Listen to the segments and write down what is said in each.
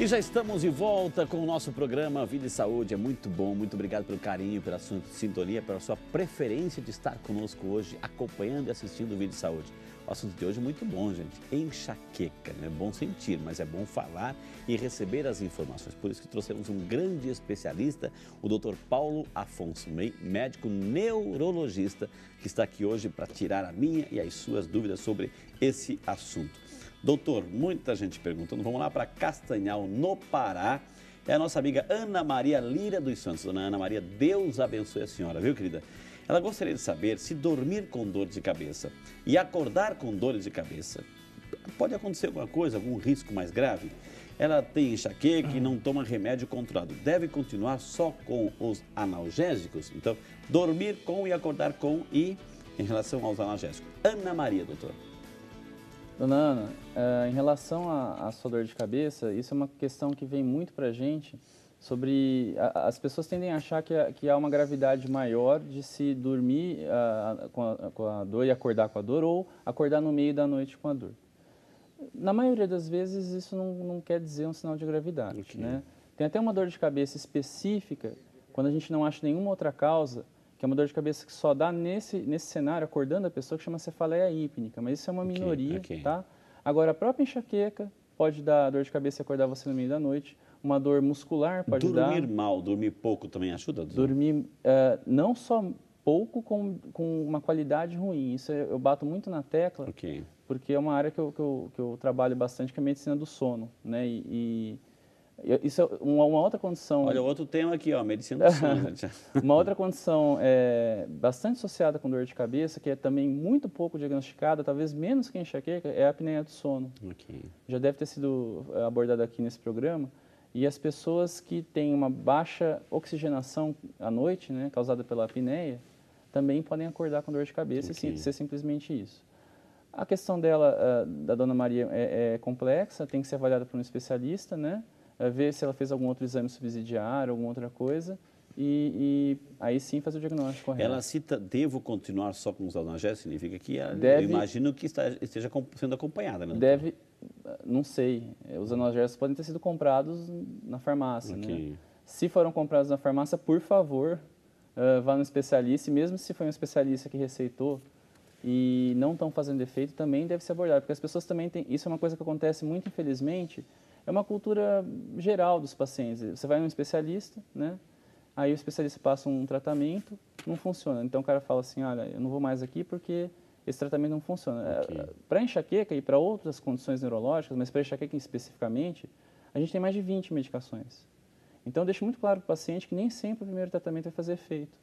E já estamos de volta com o nosso programa Vida e Saúde. É muito bom, muito obrigado pelo carinho, pela sua sintonia, pela sua preferência de estar conosco hoje, acompanhando e assistindo o Vida e Saúde. O assunto de hoje é muito bom, gente. Enxaqueca, não é bom sentir, mas é bom falar e receber as informações. Por isso que trouxemos um grande especialista, o Dr. Paulo Afonso, médico neurologista, que está aqui hoje para tirar a minha e as suas dúvidas sobre esse assunto. Doutor, muita gente perguntando, vamos lá para Castanhal, no Pará. É a nossa amiga Ana Maria Lira dos Santos. Dona Ana Maria, Deus abençoe a senhora, viu, querida? Ela gostaria de saber se dormir com dor de cabeça e acordar com dores de cabeça, pode acontecer alguma coisa, algum risco mais grave? Ela tem enxaqueca e não toma remédio controlado. Deve continuar só com os analgésicos? Então, dormir com e acordar com e em relação aos analgésicos. Ana Maria, doutor. Dona Ana, em relação à sua dor de cabeça, isso é uma questão que vem muito para a gente sobre... As pessoas tendem a achar que há uma gravidade maior de se dormir com a dor e acordar com a dor ou acordar no meio da noite com a dor. Na maioria das vezes, isso não quer dizer um sinal de gravidade. Okay. Né? Tem até uma dor de cabeça específica, quando a gente não acha nenhuma outra causa, que é uma dor de cabeça que só dá nesse cenário, acordando a pessoa, que chama cefaleia hípnica, mas isso é uma minoria, tá? Agora, a própria enxaqueca pode dar dor de cabeça e acordar você no meio da noite, uma dor muscular pode dar... Dormir mal, dormir pouco também ajuda? Dormir não só pouco, com uma qualidade ruim, isso eu bato muito na tecla, porque é uma área que eu trabalho bastante, que é a medicina do sono, né? Isso é uma outra condição... Olha, outro tema aqui, ó, medicina do sono. Uma outra condição bastante associada com dor de cabeça, que é também muito pouco diagnosticada, talvez menos que a enxaqueca, é a apneia do sono. Já deve ter sido abordada aqui nesse programa. E as pessoas que têm uma baixa oxigenação à noite, né, causada pela apneia, também podem acordar com dor de cabeça e ser simplesmente isso. A questão dela, da Dona Maria, é complexa, tem que ser avaliada por um especialista, né? Ver se ela fez algum outro exame subsidiário, alguma outra coisa, e aí sim fazer o diagnóstico correto. Ela cita, devo continuar só com os analgésicos, significa que eu imagino que esteja sendo acompanhada, né? Deve, não sei, os analgésicos podem ter sido comprados na farmácia, né? Se foram comprados na farmácia, por favor, vá no especialista, e mesmo se foi um especialista que receitou e não estão fazendo efeito, também deve ser abordado, porque as pessoas também têm, isso é uma coisa que acontece muito, infelizmente, é uma cultura geral dos pacientes. Você vai num especialista, né? Aí o especialista passa um tratamento, não funciona. Então o cara fala assim, olha, eu não vou mais aqui porque esse tratamento não funciona. Para enxaqueca e para outras condições neurológicas, mas para enxaqueca especificamente, a gente tem mais de 20 medicações. Então eu deixo muito claro para o paciente que nem sempre o primeiro tratamento vai fazer efeito.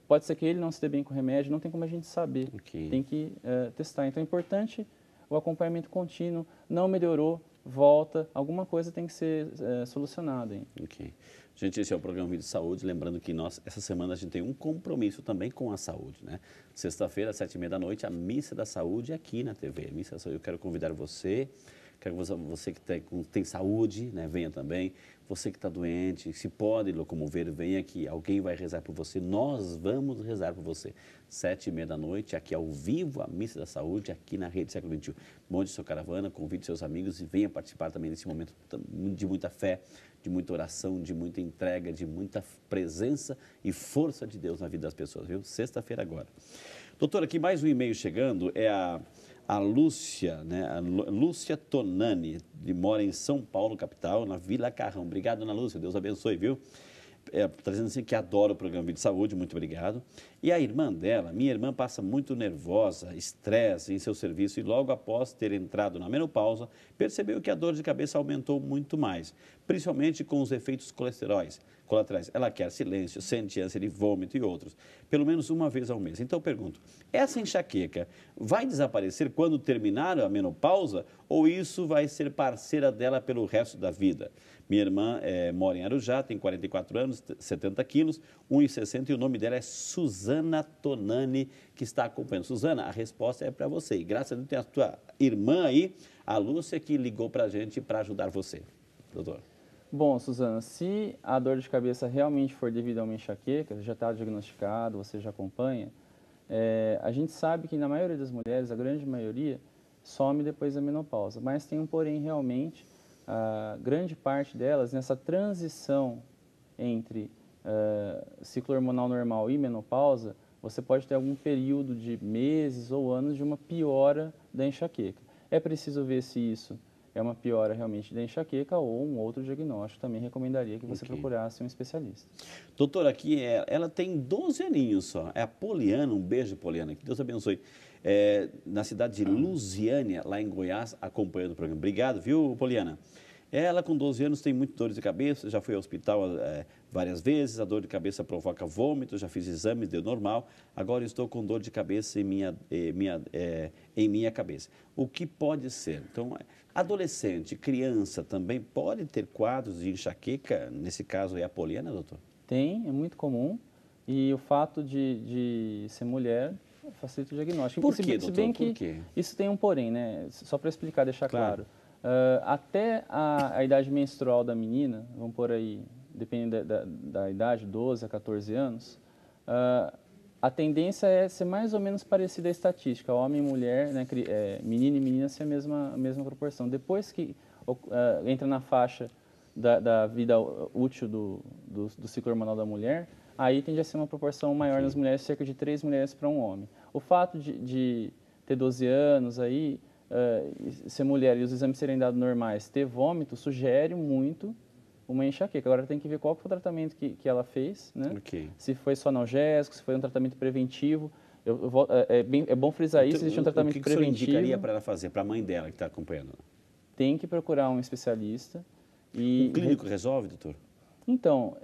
Pode ser que ele não se dê bem com o remédio, não tem como a gente saber. Tem que testar. Então é importante o acompanhamento contínuo. Não melhorou, volta, alguma coisa tem que ser solucionada. Hein? Gente, esse é o programa Vida e Saúde, lembrando que essa semana a gente tem um compromisso também com a saúde, né? Sexta-feira, às 7h30 da noite, a Missa da Saúde aqui na TV. A Missa da Saúde, eu quero convidar você, quero que você que tem saúde, né, venha também. Você que está doente, se pode locomover, venha aqui. Alguém vai rezar por você, nós vamos rezar por você. 7h30 da noite, aqui ao vivo, a Missa da Saúde, aqui na Rede Século XXI. Monte sua caravana, convide seus amigos e venha participar também desse momento de muita fé, de muita oração, de muita entrega, de muita presença e força de Deus na vida das pessoas, viu? Sexta-feira agora. Doutor, aqui mais um e-mail chegando, é a Lúcia, né? A Lúcia Tonani, que mora em São Paulo, capital, na Vila Carrão. Obrigado, dona Lúcia, Deus abençoe, viu? Está dizendo assim que adora o programa Vida e Saúde, muito obrigado. E a irmã dela, minha irmã, passa muito nervosa, estresse em seu serviço e logo após ter entrado na menopausa, percebeu que a dor de cabeça aumentou muito mais, principalmente com os efeitos colaterais. Ela quer silêncio, sente ânsia de vômito e outros, pelo menos uma vez ao mês. Então eu pergunto, essa enxaqueca vai desaparecer quando terminar a menopausa ou isso vai ser parceira dela pelo resto da vida? Minha irmã mora em Arujá, tem 44 anos, 70 quilos, 1,60 e o nome dela é Suzana Tonani, que está acompanhando. Suzana, a resposta é para você. E graças a Deus tem a tua irmã aí, a Lúcia, que ligou para a gente para ajudar você. Doutor. Bom, Suzana, se a dor de cabeça realmente for devido a uma enxaqueca, já está diagnosticado, você já acompanha, a gente sabe que na maioria das mulheres, a grande maioria, some depois da menopausa. Mas tem um porém realmente, a grande parte delas, nessa transição entre ciclo hormonal normal e menopausa, você pode ter algum período de meses ou anos de uma piora da enxaqueca. É preciso ver se isso é uma piora realmente da enxaqueca ou um outro diagnóstico. Também recomendaria que você procurasse um especialista. Doutor, aqui ela tem 12 aninhos só. É a Poliana, um beijo, Poliana, que Deus abençoe. Na cidade de Lusiânia, lá em Goiás, acompanhando o programa. Obrigado, viu, Poliana? Ela, com 12 anos, tem muitas dores de cabeça, já foi ao hospital várias vezes, a dor de cabeça provoca vômito, já fiz exames, deu normal, agora estou com dor de cabeça em minha cabeça. O que pode ser? Então, adolescente, criança, também pode ter quadros de enxaqueca, nesse caso é a Poliana, doutor? Tem, é muito comum, e o fato de ser mulher facilita o diagnóstico. Por quê, doutor? Se bem que isso tem um porém, né? Só para explicar, deixar claro. Até a idade menstrual da menina, vamos por aí, dependendo da idade, 12 a 14 anos, a tendência é ser mais ou menos parecida à estatística, homem e mulher, né, menino e menina ser a mesma proporção. Depois que entra na faixa da vida útil do ciclo hormonal da mulher, aí tende a ser uma proporção maior nas mulheres, cerca de 3 mulheres para um homem. O fato de ter 12 anos aí, ser mulher e os exames serem dados normais, ter vômito, sugere muito uma enxaqueca. Agora tem que ver qual foi o tratamento que ela fez, né? Se foi só analgésico, se foi um tratamento preventivo. É bom frisar isso, existe um tratamento preventivo. O que você indicaria para ela fazer, para a mãe dela que está acompanhando? Tem que procurar um especialista. O clínico resolve, doutor? Então,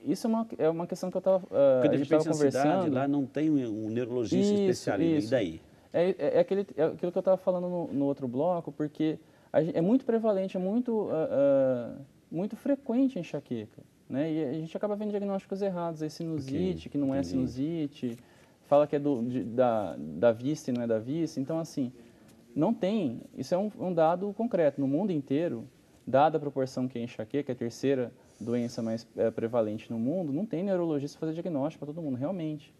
isso é uma questão que eu estava conversando. Cidade, lá não tem um neurologista especialista, e daí? É aquilo que eu estava falando no outro bloco, porque é muito prevalente, muito frequente a enxaqueca, né? E a gente acaba vendo diagnósticos errados, sinusite, que não é sinusite, fala que é da vista e não é da vista. Então, assim, não tem, isso é um dado concreto. No mundo inteiro, dada a proporção que a enxaqueca é a terceira doença mais prevalente no mundo, não tem neurologista para fazer diagnóstico para todo mundo, realmente.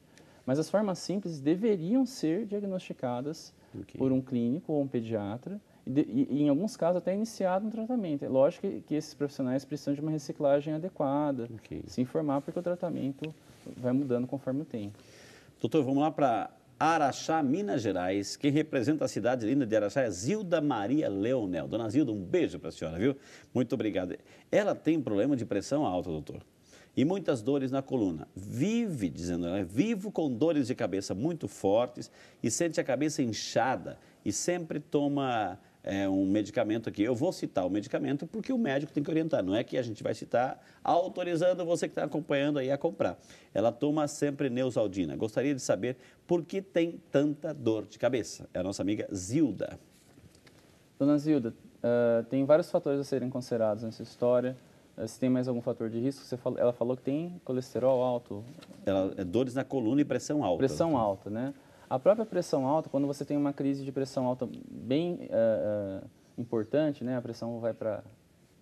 Mas as formas simples deveriam ser diagnosticadas por um clínico ou um pediatra e em alguns casos, até iniciado um tratamento. É lógico que esses profissionais precisam de uma reciclagem adequada, se informar, porque o tratamento vai mudando conforme o tempo. Doutor, vamos lá para Araxá, Minas Gerais. Quem representa a cidade linda de Araxá é Zilda Maria Leonel. Dona Zilda, um beijo para a senhora, viu? Muito obrigado. Ela tem problema de pressão alta, doutor, e muitas dores na coluna. Vivo com dores de cabeça muito fortes e sente a cabeça inchada e sempre toma um medicamento aqui. Eu vou citar o medicamento porque o médico tem que orientar, não é que a gente vai citar autorizando você que está acompanhando aí a comprar. Ela toma sempre Neosaldina. Gostaria de saber por que tem tanta dor de cabeça. É a nossa amiga Zilda. Dona Zilda, tem vários fatores a serem considerados nessa história. Se tem mais algum fator de risco, ela falou que tem colesterol alto. Dores na coluna e pressão alta. Pressão alta, né? A própria pressão alta, quando você tem uma crise de pressão alta bem importante, né? A pressão vai para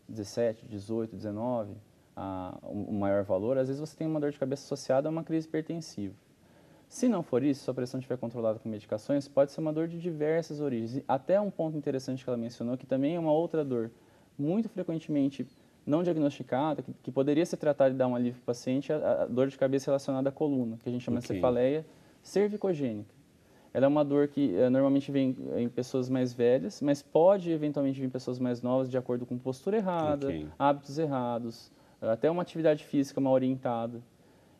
17, 18, 19, o maior valor, às vezes você tem uma dor de cabeça associada a uma crise hipertensiva. Se não for isso, se a pressão estiver controlada com medicações, pode ser uma dor de diversas origens. Até um ponto interessante que ela mencionou, que também é uma outra dor muito frequentemente não diagnosticada, que poderia ser tratada e dar um alívio para o paciente, a dor de cabeça relacionada à coluna, que a gente chama de cefaleia cervicogênica. Ela é uma dor que normalmente vem em pessoas mais velhas, mas pode eventualmente vir em pessoas mais novas de acordo com postura errada, hábitos errados, até uma atividade física mal orientada.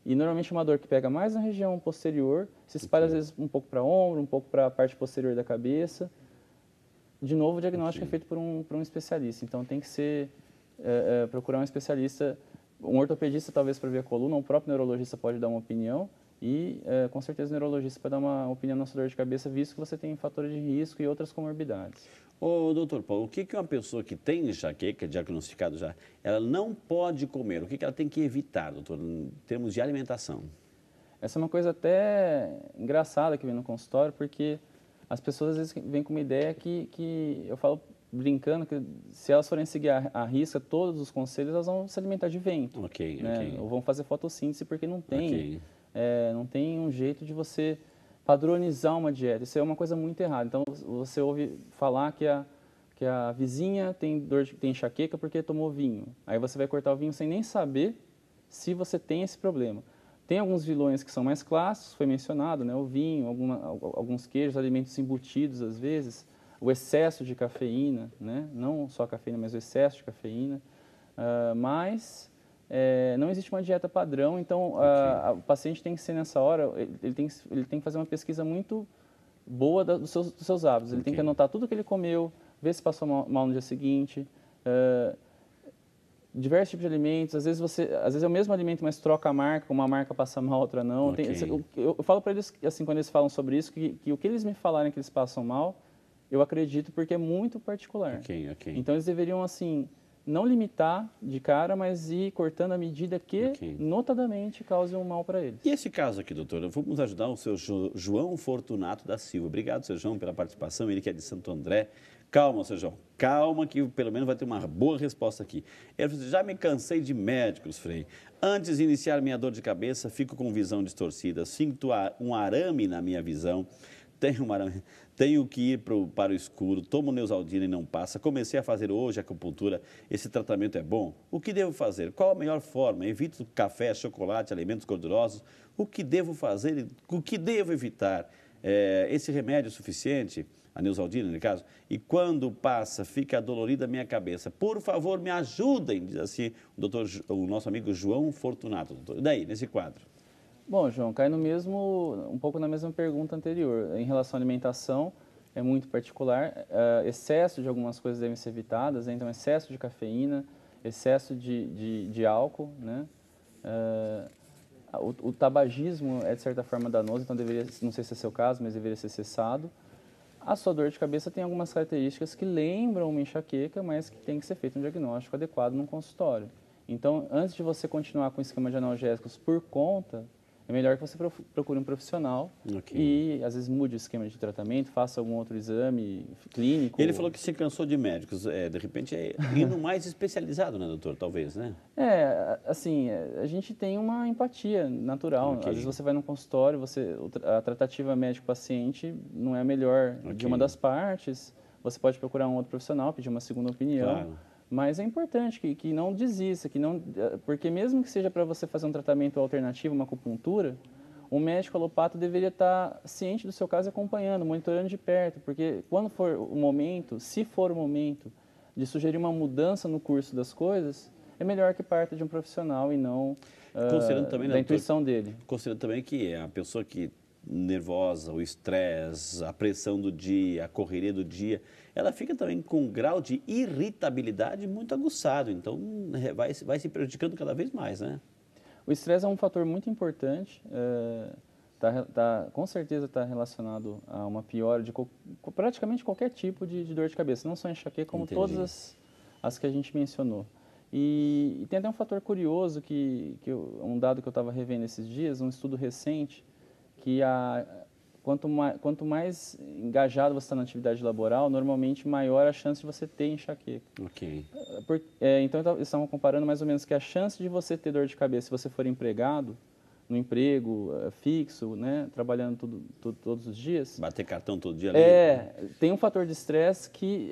E normalmente é uma dor que pega mais na região posterior, se espalha às vezes um pouco para ombro, um pouco para a parte posterior da cabeça. De novo, o diagnóstico é feito por um especialista, então tem que ser procurar um especialista, um ortopedista talvez para ver a coluna, um próprio neurologista pode dar uma opinião e com certeza o neurologista pode dar uma opinião na sua dor de cabeça, visto que você tem fatores de risco e outras comorbidades. Ô, doutor Paulo, o que uma pessoa que tem enxaqueca, diagnosticado já, ela não pode comer? O que ela tem que evitar, doutor, em termos de alimentação? Essa é uma coisa até engraçada que vem no consultório, porque as pessoas às vezes vêm com uma ideia que eu falo brincando que se elas forem seguir à risca todos os conselhos, elas vão se alimentar de vento. Né? Ou vão fazer fotossíntese, porque não tem, não tem um jeito de você padronizar uma dieta. Isso é uma coisa muito errada. Então, você ouve falar que que a vizinha tem tem enxaqueca porque tomou vinho. Aí você vai cortar o vinho sem nem saber se você tem esse problema. Tem alguns vilões que são mais clássicos, foi mencionado, né? O vinho, alguns queijos, alimentos embutidos às vezes, o excesso de cafeína, né? Não só a cafeína, mas o excesso de cafeína. Mas não existe uma dieta padrão, então o paciente tem que ser nessa hora, ele tem que fazer uma pesquisa muito boa dos seus hábitos. Ele tem que anotar tudo que ele comeu, ver se passou mal no dia seguinte. Diversos tipos de alimentos, às vezes é o mesmo alimento, mas troca a marca, uma marca passa mal, outra não. Eu falo para eles, assim, quando eles falam sobre isso, que o que eles me falarem que eles passam mal, eu acredito porque é muito particular. Então eles deveriam, assim, não limitar de cara, mas ir cortando à medida que, notadamente, cause um mal para eles. E esse caso aqui, doutor, vamos ajudar o seu João Fortunato da Silva. Obrigado, seu João, pela participação, ele que é de Santo André. Calma, seu João, calma que pelo menos vai ter uma boa resposta aqui. Ele falou, já me cansei de médicos, Frei. Antes de iniciar minha dor de cabeça, fico com visão distorcida, sinto um arame na minha visão, tenho que ir para o escuro, tomo Neosaldina e não passa. Comecei a fazer hoje acupuntura, esse tratamento é bom? O que devo fazer? Qual a melhor forma? Evito café, chocolate, alimentos gordurosos? O que devo fazer? O que devo evitar? Esse remédio é suficiente? A Neosaldina, no caso, e quando passa, fica dolorida a minha cabeça. Por favor, me ajudem, diz assim o nosso amigo João Fortunato. Doutor. E daí, nesse quadro? Bom, João, cai um pouco na mesma pergunta anterior. Em relação à alimentação, é muito particular. Excesso de algumas coisas devem ser evitadas, né? Então, excesso de cafeína, excesso de álcool, né? O tabagismo é, de certa forma, danoso, então deveria, não sei se é seu caso, mas deveria ser cessado. A sua dor de cabeça tem algumas características que lembram uma enxaqueca, mas que tem que ser feito um diagnóstico adequado num consultório. Então, antes de você continuar com o esquema de analgésicos por conta, é melhor que você procure um profissional e, às vezes, mude o esquema de tratamento, faça algum outro exame clínico. Ele falou que se cansou de médicos, de repente, indo mais especializado, né, doutor? Talvez, né? Assim, a gente tem uma empatia natural. Às vezes você vai num consultório, a tratativa médico-paciente não é a melhor de uma das partes, você pode procurar um outro profissional, pedir uma segunda opinião. Claro. Mas é importante que não desista, porque mesmo que seja para você fazer um tratamento alternativo, uma acupuntura, o médico alopata deveria estar ciente do seu caso e acompanhando, monitorando de perto, porque quando for o momento, se for o momento de sugerir uma mudança no curso das coisas, é melhor que parta de um profissional e não da intuição dele. Considerando também que a pessoa que nervosa, o estresse, a pressão do dia, a correria do dia, ela fica também com um grau de irritabilidade muito aguçado, então vai se prejudicando cada vez mais, né? O estresse é um fator muito importante, com certeza está relacionado a uma piora de praticamente qualquer tipo de dor de cabeça, não só enxaqueca, como todas as que a gente mencionou. E tem até um fator curioso, um dado que eu estava revendo esses dias, um estudo recente, que quanto mais engajado você está na atividade laboral, normalmente maior a chance de você ter enxaqueca. Então, eles estavam comparando mais ou menos que a chance de você ter dor de cabeça se você for empregado, no emprego fixo, né, trabalhando todos os dias. Bater cartão todo dia? Tem um fator de estresse que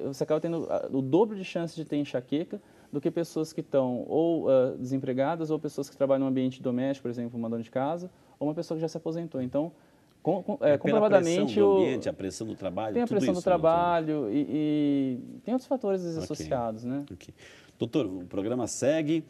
você acaba tendo o dobro de chance de ter enxaqueca do que pessoas que estão ou desempregadas ou pessoas que trabalham no ambiente doméstico, por exemplo, uma dona de casa, ou uma pessoa que já se aposentou. Então, comprovadamente... Pressão do ambiente, a pressão do trabalho, tem a pressão do trabalho e tem outros fatores associados, né? Doutor, o programa segue.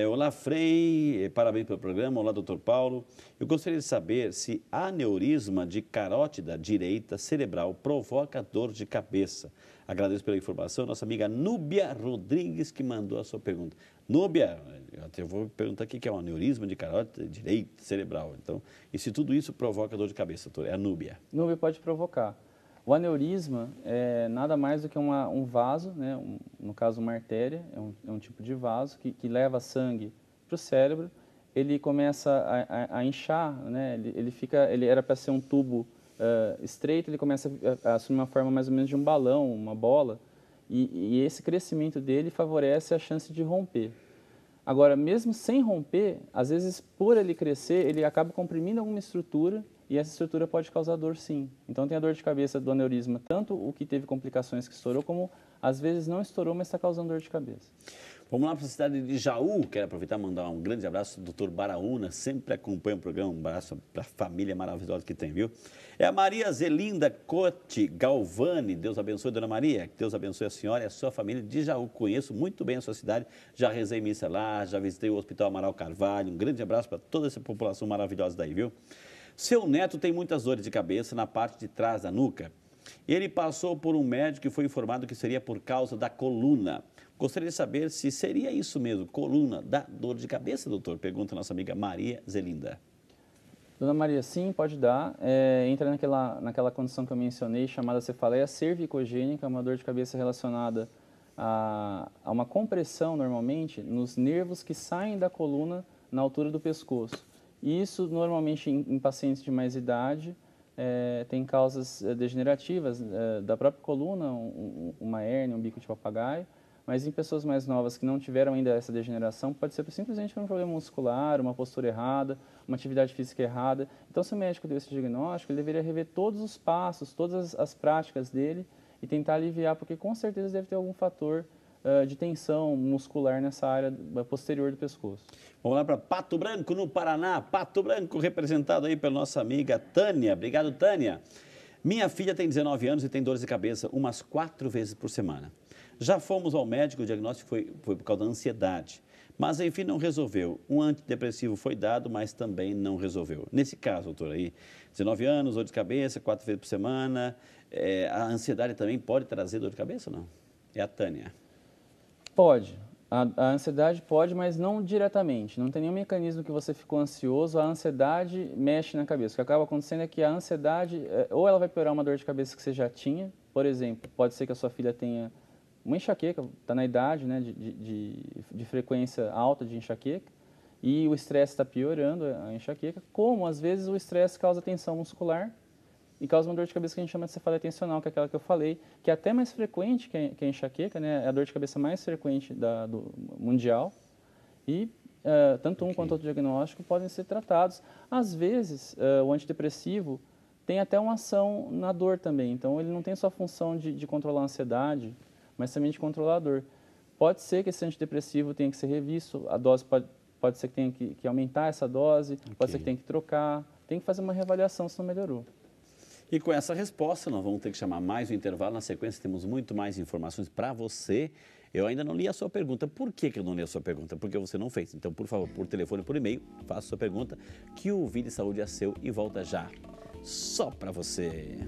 Olá, Frei, parabéns pelo programa. Olá, doutor Paulo. Eu gostaria de saber se aneurisma de carótida direita cerebral provoca dor de cabeça. Agradeço pela informação. Nossa amiga Núbia Rodrigues que mandou a sua pergunta. Núbia, eu até vou perguntar aqui o que é um aneurisma de carótida direita cerebral. Então, e se tudo isso provoca dor de cabeça, doutor? É a Núbia. Núbia pode provocar. O aneurisma é nada mais do que um vaso, né? No caso uma artéria, é um tipo de vaso que leva sangue para o cérebro. Ele começa a inchar, né? Ele era para ser um tubo estreito, ele começa a assumir uma forma mais ou menos de um balão, uma bola, e esse crescimento dele favorece a chance de romper. Agora, mesmo sem romper, às vezes por ele crescer, ele acaba comprimindo alguma estrutura e essa estrutura pode causar dor sim. Então tem a dor de cabeça do aneurisma, tanto o que teve complicações que estourou, como às vezes não estourou, mas está causando dor de cabeça. Vamos lá para a cidade de Jaú. Quero aproveitar e mandar um grande abraço ao doutor Baraúna, sempre acompanha o programa. Um abraço para a família maravilhosa que tem, viu? É a Maria Zelinda Cote Galvani. Deus abençoe, dona Maria. Deus abençoe a senhora e a sua família de Jaú. Conheço muito bem a sua cidade. Já rezei missa lá, já visitei o Hospital Amaral Carvalho. Um grande abraço para toda essa população maravilhosa daí, viu? Seu neto tem muitas dores de cabeça na parte de trás da nuca. Ele passou por um médico e foi informado que seria por causa da coluna. Gostaria de saber se seria isso mesmo, coluna da dor de cabeça, doutor? Pergunta a nossa amiga Maria Zelinda. Dona Maria, sim, pode dar. Entra naquela condição que eu mencionei, chamada cefaleia cervicogênica, uma dor de cabeça relacionada a uma compressão, normalmente, nos nervos que saem da coluna na altura do pescoço. E isso, normalmente, em pacientes de mais idade, tem causas degenerativas da própria coluna, uma hérnia, um bico de papagaio. Mas em pessoas mais novas que não tiveram ainda essa degeneração, pode ser simplesmente por um problema muscular, uma postura errada, uma atividade física errada. Então, se o médico deu esse diagnóstico, ele deveria rever todos os passos, todas as práticas dele e tentar aliviar, porque com certeza deve ter algum fator de tensão muscular nessa área posterior do pescoço. Vamos lá para Pato Branco, no Paraná. Pato Branco, representado aí pela nossa amiga Tânia. Obrigado, Tânia. Minha filha tem 19 anos e tem dores de cabeça umas 4 vezes por semana. Já fomos ao médico, o diagnóstico foi por causa da ansiedade. Mas, enfim, não resolveu. Um antidepressivo foi dado, mas também não resolveu. Nesse caso, doutor, aí, 19 anos, dor de cabeça, 4 vezes por semana, a ansiedade também pode trazer dor de cabeça ou não? É a Tânia. Pode. A ansiedade pode, mas não diretamente. Não tem nenhum mecanismo que você ficou ansioso, a ansiedade mexe na cabeça. O que acaba acontecendo é que a ansiedade, ou ela vai piorar uma dor de cabeça que você já tinha, por exemplo, pode ser que a sua filha tenha uma enxaqueca, está na idade, né, de frequência alta de enxaqueca, e o estresse está piorando a enxaqueca, como às vezes o estresse causa tensão muscular e causa uma dor de cabeça que a gente chama de cefaleia tensional, que é aquela que eu falei, que é até mais frequente que a enxaqueca, né, é a dor de cabeça mais frequente do mundial, e tanto um quanto outro diagnóstico podem ser tratados. Às vezes, o antidepressivo tem até uma ação na dor também, então ele não tem só a função de controlar a ansiedade, mas também de controlar a dor. Pode ser que esse antidepressivo tenha que ser revisto, a dose pode ser que tenha que aumentar essa dose, pode ser que tenha que trocar, tem que fazer uma reavaliação se não melhorou. E com essa resposta, nós vamos ter que chamar mais um intervalo. Na sequência, temos muito mais informações para você. Eu ainda não li a sua pergunta. Por que eu não li a sua pergunta? Porque você não fez. Então, por favor, por telefone, por e-mail, faça a sua pergunta, que o Vida e Saúde é seu e volta já. Só para você.